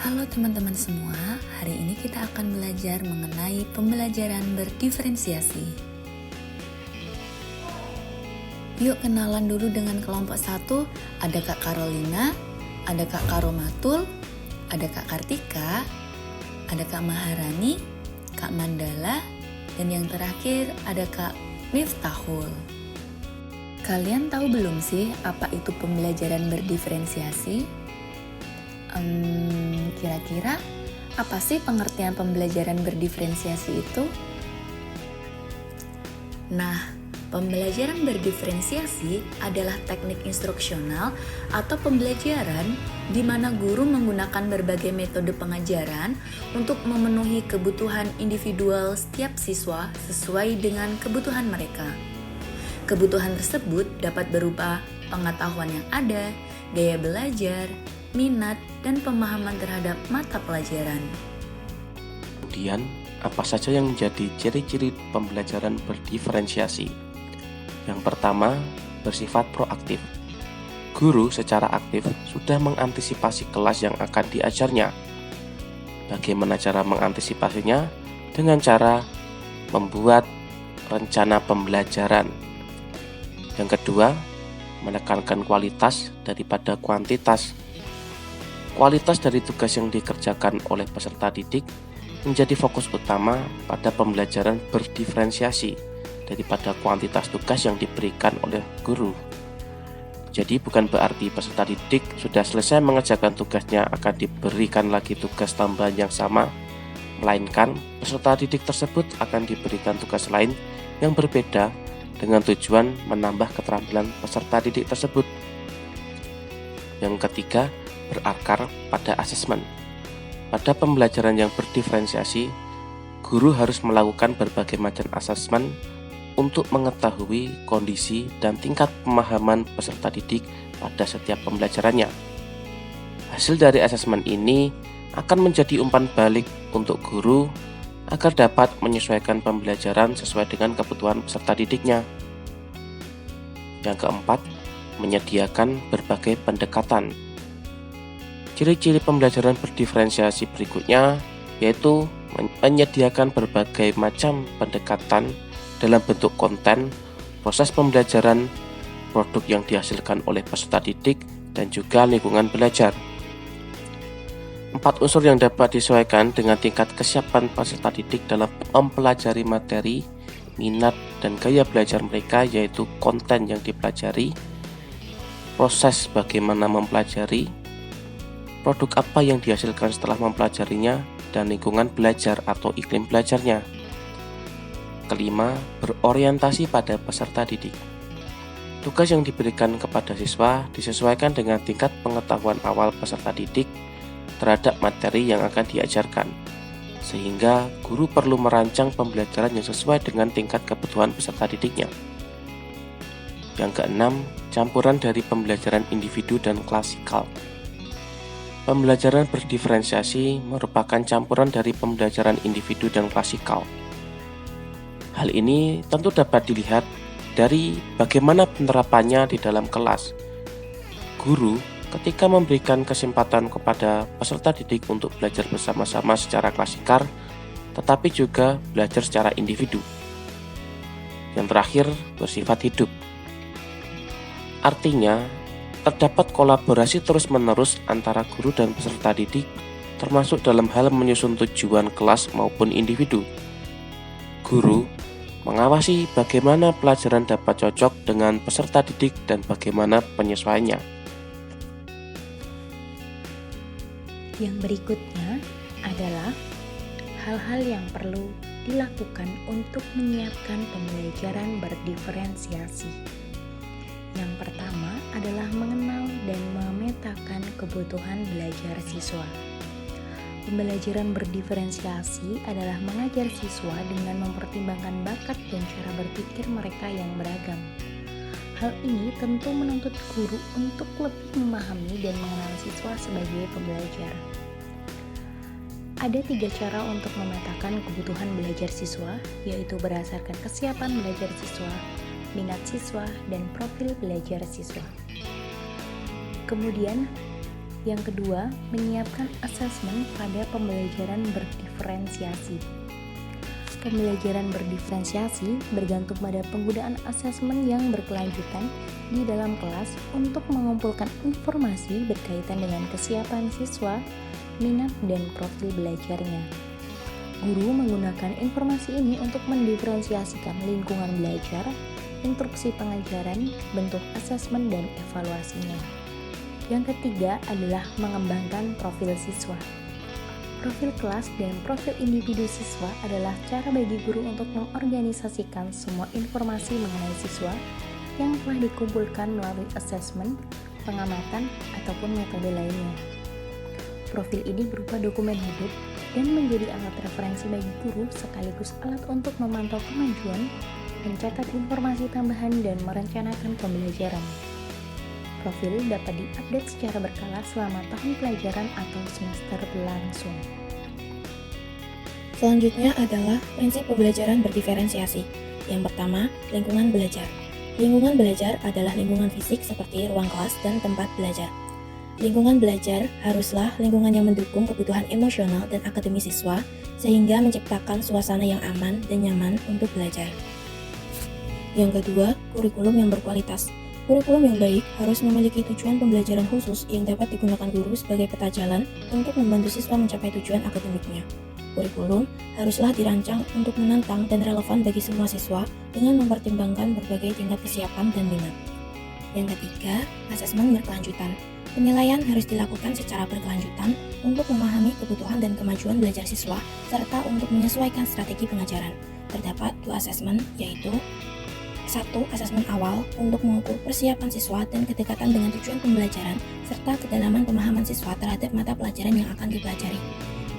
Halo teman-teman semua, hari ini kita akan belajar mengenai pembelajaran berdiferensiasi. Yuk kenalan dulu dengan kelompok 1, ada Kak Carolina, ada Kak Karomatul, ada Kak Kartika, ada Kak Maharani, Kak Mandala, dan yang terakhir ada Kak Miftahul. Kalian tahu belum sih apa itu pembelajaran berdiferensiasi? Kira-kira apa sih pengertian pembelajaran berdiferensiasi itu? Nah, pembelajaran berdiferensiasi adalah teknik instruksional atau pembelajaran di mana guru menggunakan berbagai metode pengajaran untuk memenuhi kebutuhan individual setiap siswa sesuai dengan kebutuhan mereka. Kebutuhan tersebut dapat berupa pengetahuan yang ada, gaya belajar, minat, dan pemahaman terhadap mata pelajaran. Kemudian, apa saja yang menjadi ciri-ciri pembelajaran berdiferensiasi? Yang pertama, bersifat proaktif. Guru secara aktif sudah mengantisipasi kelas yang akan diajarnya. Bagaimana cara mengantisipasinya? Dengan cara membuat rencana pembelajaran. Yang kedua, menekankan kualitas daripada kuantitas. Kualitas dari tugas yang dikerjakan oleh peserta didik menjadi fokus utama pada pembelajaran berdiferensiasi daripada kuantitas tugas yang diberikan oleh guru. Jadi bukan berarti peserta didik sudah selesai mengerjakan tugasnya akan diberikan lagi tugas tambahan yang sama, melainkan peserta didik tersebut akan diberikan tugas lain yang berbeda dengan tujuan menambah keterampilan peserta didik tersebut. Yang ketiga, berakar pada asesmen. Pada pembelajaran yang berdiferensiasi, guru harus melakukan berbagai macam asesmen untuk mengetahui kondisi dan tingkat pemahaman peserta didik pada setiap pembelajarannya. Hasil dari asesmen ini akan menjadi umpan balik untuk guru agar dapat menyesuaikan pembelajaran sesuai dengan kebutuhan peserta didiknya. Yang keempat, menyediakan berbagai pendekatan. Ciri-ciri pembelajaran berdiferensiasi berikutnya yaitu menyediakan berbagai macam pendekatan dalam bentuk konten, proses pembelajaran, produk yang dihasilkan oleh peserta didik, dan juga lingkungan belajar. 4 unsur yang dapat disesuaikan dengan tingkat kesiapan peserta didik dalam mempelajari materi, minat, dan gaya belajar mereka yaitu konten yang dipelajari, proses bagaimana mempelajari, produk apa yang dihasilkan setelah mempelajarinya, dan lingkungan belajar atau iklim belajarnya. Kelima, berorientasi pada peserta didik. Tugas yang diberikan kepada siswa disesuaikan dengan tingkat pengetahuan awal peserta didik terhadap materi yang akan diajarkan, sehingga guru perlu merancang pembelajaran yang sesuai dengan tingkat kebutuhan peserta didiknya. Yang keenam, campuran dari pembelajaran individu dan klasikal. Pembelajaran berdiferensiasi merupakan campuran dari pembelajaran individu dan klasikal. Hal ini tentu dapat dilihat dari bagaimana penerapannya di dalam kelas. Guru ketika memberikan kesempatan kepada peserta didik untuk belajar bersama-sama secara klasikal, tetapi juga belajar secara individu. Yang terakhir, bersifat hidup. Artinya, terdapat kolaborasi terus-menerus antara guru dan peserta didik, termasuk dalam hal menyusun tujuan kelas maupun individu. Guru mengawasi bagaimana pelajaran dapat cocok dengan peserta didik dan bagaimana penyesuaiannya. Yang berikutnya adalah hal-hal yang perlu dilakukan untuk menyiapkan pembelajaran berdiferensiasi. Yang pertama adalah mengenal dan memetakan kebutuhan belajar siswa. Pembelajaran berdiferensiasi adalah mengajar siswa dengan mempertimbangkan bakat dan cara berpikir mereka yang beragam. Hal ini tentu menuntut guru untuk lebih memahami dan mengenal siswa sebagai pembelajar. Ada 3 cara untuk memetakan kebutuhan belajar siswa, yaitu berdasarkan kesiapan belajar siswa, minat siswa, dan profil belajar siswa. Kemudian, Yang kedua, menyiapkan asesmen pada pembelajaran berdiferensiasi. Pembelajaran berdiferensiasi bergantung pada penggunaan asesmen yang berkelanjutan di dalam kelas untuk mengumpulkan informasi berkaitan dengan kesiapan siswa, minat, dan profil belajarnya. Guru menggunakan informasi ini untuk mendiferensiasikan lingkungan belajar, instruksi pengajaran, bentuk asesmen, dan evaluasinya. Yang ketiga adalah mengembangkan profil siswa. Profil kelas dan profil individu siswa adalah cara bagi guru untuk mengorganisasikan semua informasi mengenai siswa yang telah dikumpulkan melalui asesmen, pengamatan, ataupun metode lainnya. Profil ini berupa dokumen hidup dan menjadi alat referensi bagi guru sekaligus alat untuk memantau kemajuan, mencatat informasi tambahan, dan merencanakan pembelajaran. Profil dapat diupdate secara berkala selama tahun pelajaran atau semester berlangsung. Selanjutnya adalah prinsip pembelajaran berdiferensiasi. Yang pertama, lingkungan belajar. Lingkungan belajar adalah lingkungan fisik seperti ruang kelas dan tempat belajar. Lingkungan belajar haruslah lingkungan yang mendukung kebutuhan emosional dan akademis siswa sehingga menciptakan suasana yang aman dan nyaman untuk belajar. Yang kedua, kurikulum yang berkualitas. Kurikulum yang baik harus memiliki tujuan pembelajaran khusus yang dapat digunakan guru sebagai peta jalan untuk membantu siswa mencapai tujuan akademiknya. Kurikulum haruslah dirancang untuk menantang dan relevan bagi semua siswa dengan mempertimbangkan berbagai tingkat kesiapan dan minat. Yang ketiga, asesmen berkelanjutan. Penilaian harus dilakukan secara berkelanjutan untuk memahami kebutuhan dan kemajuan belajar siswa serta untuk menyesuaikan strategi pengajaran. Terdapat 2 asesmen, yaitu 1. Asesmen awal untuk mengukur persiapan siswa dan kedekatan dengan tujuan pembelajaran serta kedalaman pemahaman siswa terhadap mata pelajaran yang akan dipelajari.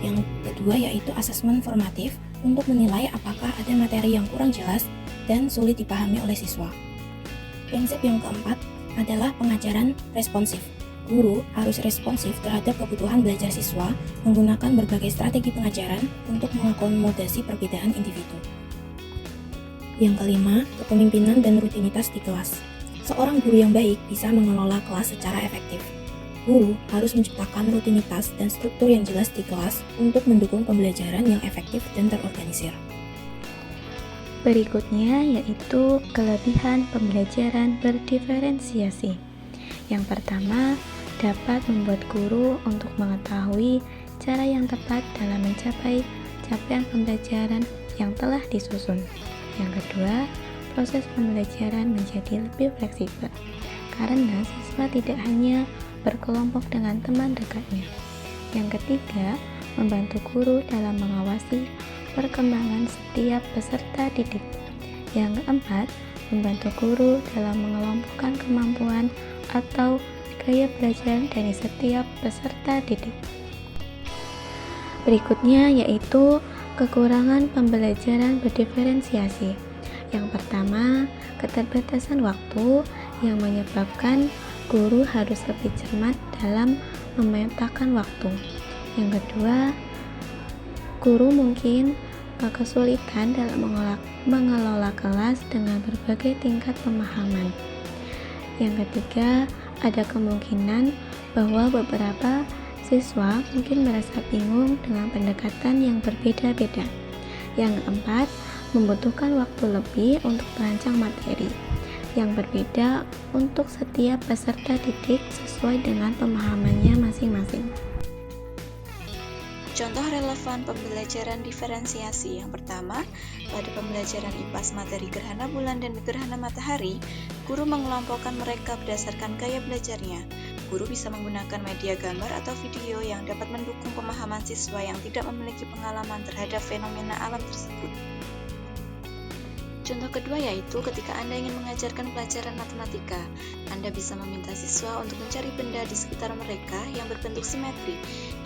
Yang kedua yaitu asesmen formatif untuk menilai apakah ada materi yang kurang jelas dan sulit dipahami oleh siswa. Prinsip yang keempat adalah pengajaran responsif. Guru harus responsif terhadap kebutuhan belajar siswa menggunakan berbagai strategi pengajaran untuk mengakomodasi perbedaan individu. Yang kelima, kepemimpinan dan rutinitas di kelas. Seorang guru yang baik bisa mengelola kelas secara efektif. Guru harus menciptakan rutinitas dan struktur yang jelas di kelas untuk mendukung pembelajaran yang efektif dan terorganisir. Berikutnya yaitu kelebihan pembelajaran berdiferensiasi. Yang pertama, dapat membuat guru untuk mengetahui cara yang tepat dalam mencapai capaian pembelajaran yang telah disusun. Yang kedua, proses pembelajaran menjadi lebih fleksibel karena siswa tidak hanya berkelompok dengan teman dekatnya. Yang ketiga, membantu guru dalam mengawasi perkembangan setiap peserta didik. Yang keempat, membantu guru dalam mengelompokkan kemampuan atau gaya belajar dari setiap peserta didik. Berikutnya yaitu kekurangan pembelajaran berdiferensiasi. Yang pertama, keterbatasan waktu yang menyebabkan guru harus lebih cermat dalam memetakan waktu. Yang kedua, guru mungkin kesulitan dalam mengelola kelas dengan berbagai tingkat pemahaman. Yang ketiga, ada kemungkinan bahwa beberapa siswa mungkin merasa bingung dengan pendekatan yang berbeda-beda. Yang keempat, membutuhkan waktu lebih untuk merancang materi yang berbeda untuk setiap peserta didik sesuai dengan pemahamannya masing-masing. Contoh relevan pembelajaran diferensiasi yang pertama, pada pembelajaran IPAS materi gerhana bulan dan gerhana matahari, guru mengelompokkan mereka berdasarkan gaya belajarnya. Guru bisa menggunakan media gambar atau video yang dapat mendukung pemahaman siswa yang tidak memiliki pengalaman terhadap fenomena alam tersebut. Contoh kedua yaitu ketika Anda ingin mengajarkan pelajaran matematika, Anda bisa meminta siswa untuk mencari benda di sekitar mereka yang berbentuk simetri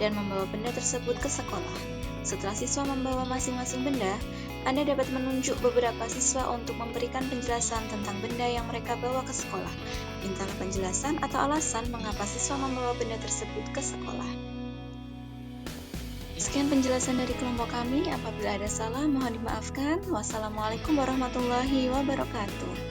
dan membawa benda tersebut ke sekolah. Setelah siswa membawa masing-masing benda, Anda dapat menunjuk beberapa siswa untuk memberikan penjelasan tentang benda yang mereka bawa ke sekolah. Mintalah penjelasan atau alasan mengapa siswa membawa benda tersebut ke sekolah. Sekian penjelasan dari kelompok kami. Apabila ada salah, mohon dimaafkan. Wassalamualaikum warahmatullahi wabarakatuh.